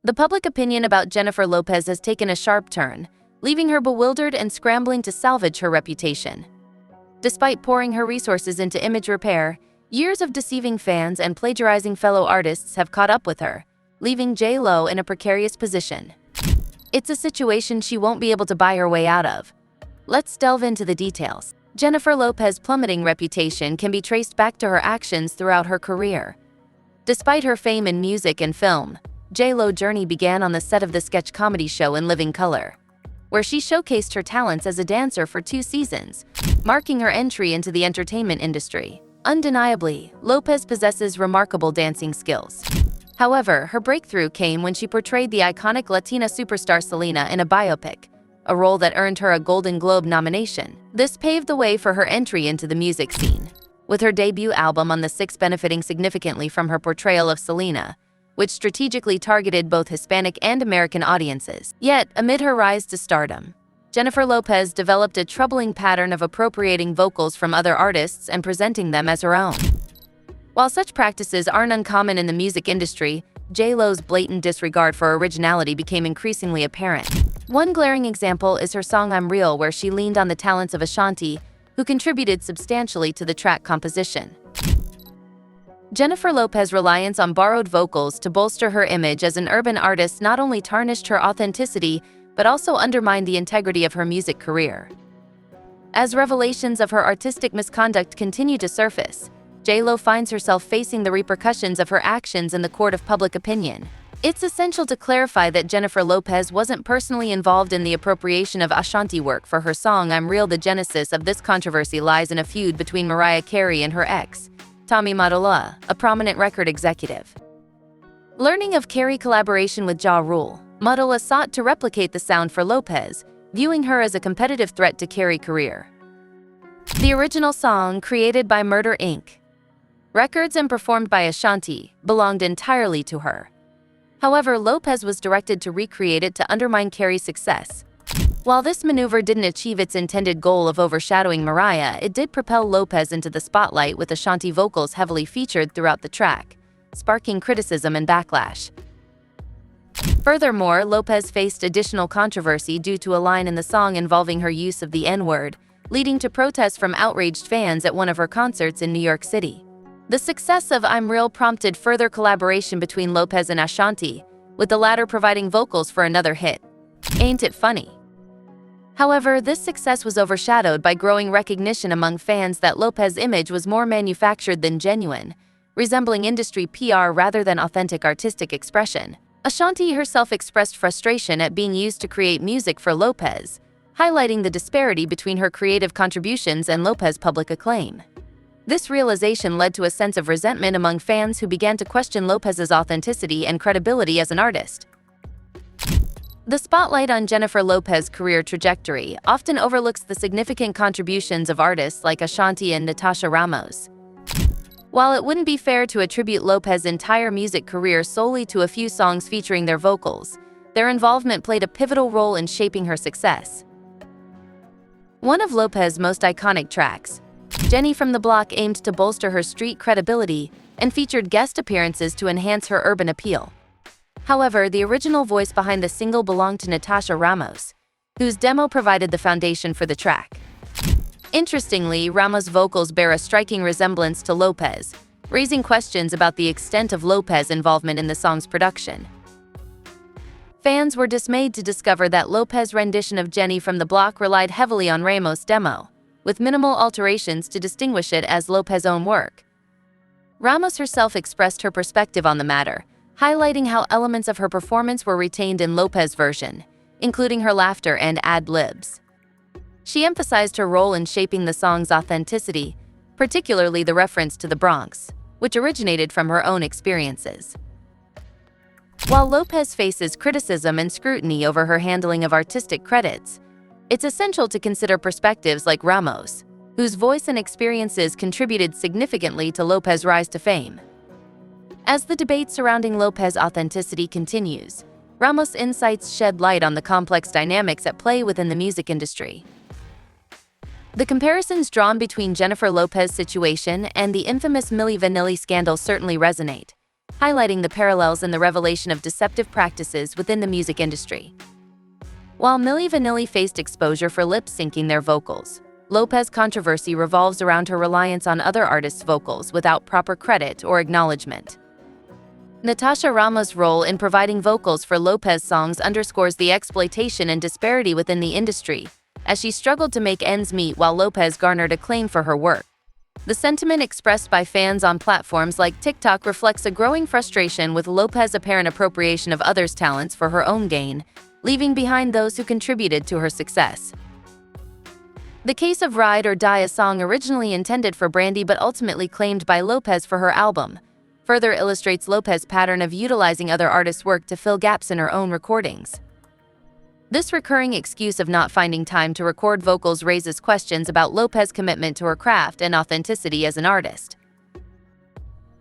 The public opinion about Jennifer Lopez has taken a sharp turn, leaving her bewildered and scrambling to salvage her reputation. Despite pouring her resources into image repair, years of deceiving fans and plagiarizing fellow artists have caught up with her, leaving J.Lo in a precarious position. It's a situation she won't be able to buy her way out of. Let's delve into the details. Jennifer Lopez's plummeting reputation can be traced back to her actions throughout her career. Despite her fame in music and film, J.Lo's journey began on the set of the sketch comedy show In Living Color, where she showcased her talents as a dancer for 2 seasons, marking her entry into the entertainment industry. Undeniably, Lopez possesses remarkable dancing skills. However, her breakthrough came when she portrayed the iconic Latina superstar Selena in a biopic, a role that earned her a Golden Globe nomination. This paved the way for her entry into the music scene, with her debut album On the Six benefiting significantly from her portrayal of Selena, which strategically targeted both Hispanic and American audiences. Yet, amid her rise to stardom, Jennifer Lopez developed a troubling pattern of appropriating vocals from other artists and presenting them as her own. While such practices aren't uncommon in the music industry, J.Lo's blatant disregard for originality became increasingly apparent. One glaring example is her song I'm Real, where she leaned on the talents of ASHANTI, who contributed substantially to the track composition. Jennifer Lopez's reliance on borrowed vocals to bolster her image as an urban artist not only tarnished her authenticity, but also undermined the integrity of her music career. As revelations of her artistic misconduct continue to surface, J.Lo finds herself facing the repercussions of her actions in the court of public opinion. It's essential to clarify that Jennifer Lopez wasn't personally involved in the appropriation of ASHANTI work for her song I'm Real. The genesis of this controversy lies in a feud between Mariah Carey and her ex, Tommy Mottola, a prominent record executive. Learning of Carey's collaboration with Ja Rule, Mottola sought to replicate the sound for Lopez, viewing her as a competitive threat to Carey's career. The original song, created by Murder Inc. Records and performed by ASHANTI, belonged entirely to her. However, Lopez was directed to recreate it to undermine Carey's success. While this maneuver didn't achieve its intended goal of overshadowing Mariah, it did propel Lopez into the spotlight, with ASHANTI vocals heavily featured throughout the track, sparking criticism and backlash. Furthermore, Lopez faced additional controversy due to a line in the song involving her use of the N-word, leading to protests from outraged fans at one of her concerts in New York City. The success of I'm Real prompted further collaboration between Lopez and ASHANTI, with the latter providing vocals for another hit, Ain't It Funny? However, this success was overshadowed by growing recognition among fans that Lopez's image was more manufactured than genuine, resembling industry PR rather than authentic artistic expression. ASHANTI herself expressed frustration at being used to create music for Lopez, highlighting the disparity between her creative contributions and Lopez's public acclaim. This realization led to a sense of resentment among fans who began to question Lopez's authenticity and credibility as an artist. The spotlight on Jennifer Lopez's career trajectory often overlooks the significant contributions of artists like ASHANTI and NATASHA Ramos. While it wouldn't be fair to attribute Lopez's entire music career solely to a few songs featuring their vocals, their involvement played a pivotal role in shaping her success. One of Lopez's most iconic tracks, Jenny from the Block, aimed to bolster her street credibility and featured guest appearances to enhance her urban appeal. However, the original voice behind the single belonged to NATASHA Ramos, whose demo provided the foundation for the track. Interestingly, Ramos' vocals bear a striking resemblance to Lopez, raising questions about the extent of Lopez's involvement in the song's production. Fans were dismayed to discover that Lopez's rendition of Jenny from the Block relied heavily on Ramos' demo, with minimal alterations to distinguish it as Lopez's own work. Ramos herself expressed her perspective on the matter, highlighting how elements of her performance were retained in Lopez's version, including her laughter and ad-libs. She emphasized her role in shaping the song's authenticity, particularly the reference to the Bronx, which originated from her own experiences. While Lopez faces criticism and scrutiny over her handling of artistic credits, it's essential to consider perspectives like Ramos, whose voice and experiences contributed significantly to Lopez's rise to fame. As the debate surrounding Lopez's authenticity continues, Ramos' insights shed light on the complex dynamics at play within the music industry. The comparisons drawn between Jennifer Lopez's situation and the infamous Milli Vanilli scandal certainly resonate, highlighting the parallels in the revelation of deceptive practices within the music industry. While Milli Vanilli faced exposure for lip-syncing their vocals, Lopez's controversy revolves around her reliance on other artists' vocals without proper credit or acknowledgement. NATASHA Ramos' role in providing vocals for Lopez songs underscores the exploitation and disparity within the industry, as she struggled to make ends meet while Lopez garnered acclaim for her work. The sentiment expressed by fans on platforms like TikTok reflects a growing frustration with Lopez's apparent appropriation of others' talents for her own gain, leaving behind those who contributed to her success. The case of Ride or Die, a song originally intended for Brandy but ultimately claimed by Lopez for her album, further illustrates Lopez's pattern of utilizing other artists' work to fill gaps in her own recordings. This recurring excuse of not finding time to record vocals raises questions about Lopez's commitment to her craft and authenticity as an artist.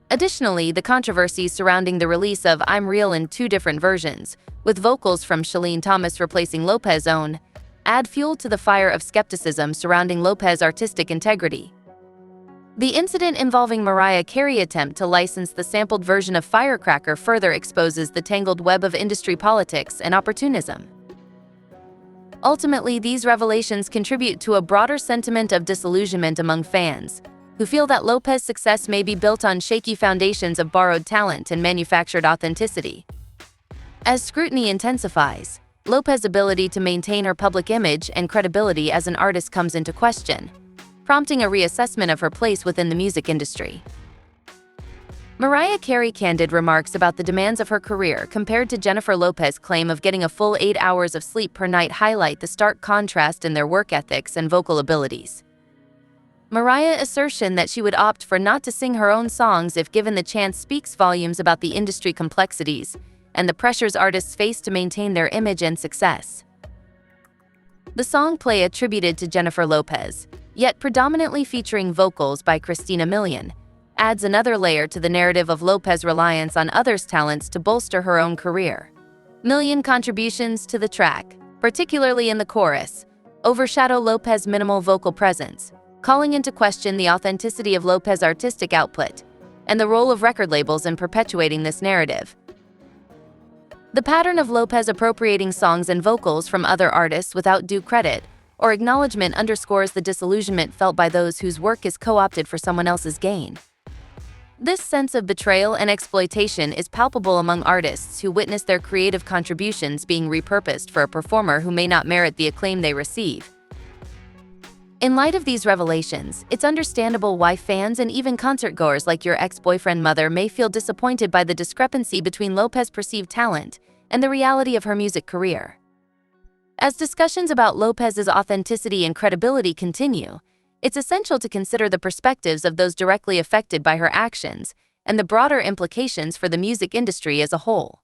Additionally, the controversies surrounding the release of I'm Real in two different versions, with vocals from Shalene Thomas replacing Lopez's own, add fuel to the fire of skepticism surrounding Lopez's artistic integrity. The incident involving Mariah Carey's attempt to license the sampled version of Firecracker further exposes the tangled web of industry politics and opportunism. Ultimately, these revelations contribute to a broader sentiment of disillusionment among fans, who feel that Lopez's success may be built on shaky foundations of borrowed talent and manufactured authenticity. As scrutiny intensifies, Lopez's ability to maintain her public image and credibility as an artist comes into question, prompting a reassessment of her place within the music industry. Mariah Carey's candid remarks about the demands of her career compared to Jennifer Lopez's claim of getting a full 8 hours of sleep per night highlight the stark contrast in their work ethics and vocal abilities. Mariah's assertion that she would opt for not to sing her own songs if given the chance speaks volumes about the industry complexities and the pressures artists face to maintain their image and success. The song Play, attributed to Jennifer Lopez, yet predominantly featuring vocals by Christina Milian, adds another layer to the narrative of Lopez's reliance on others' talents to bolster her own career. Milian's contributions to the track, particularly in the chorus, overshadow Lopez's minimal vocal presence, calling into question the authenticity of Lopez's artistic output and the role of record labels in perpetuating this narrative. The pattern of Lopez appropriating songs and vocals from other artists without due credit or acknowledgement underscores the disillusionment felt by those whose work is co-opted for someone else's gain. This sense of betrayal and exploitation is palpable among artists who witness their creative contributions being repurposed for a performer who may not merit the acclaim they receive. In light of these revelations, it's understandable why fans and even concertgoers like your ex-boyfriend mother may feel disappointed by the discrepancy between Lopez's perceived talent and the reality of her music career. As discussions about Lopez's authenticity and credibility continue, it's essential to consider the perspectives of those directly affected by her actions and the broader implications for the music industry as a whole.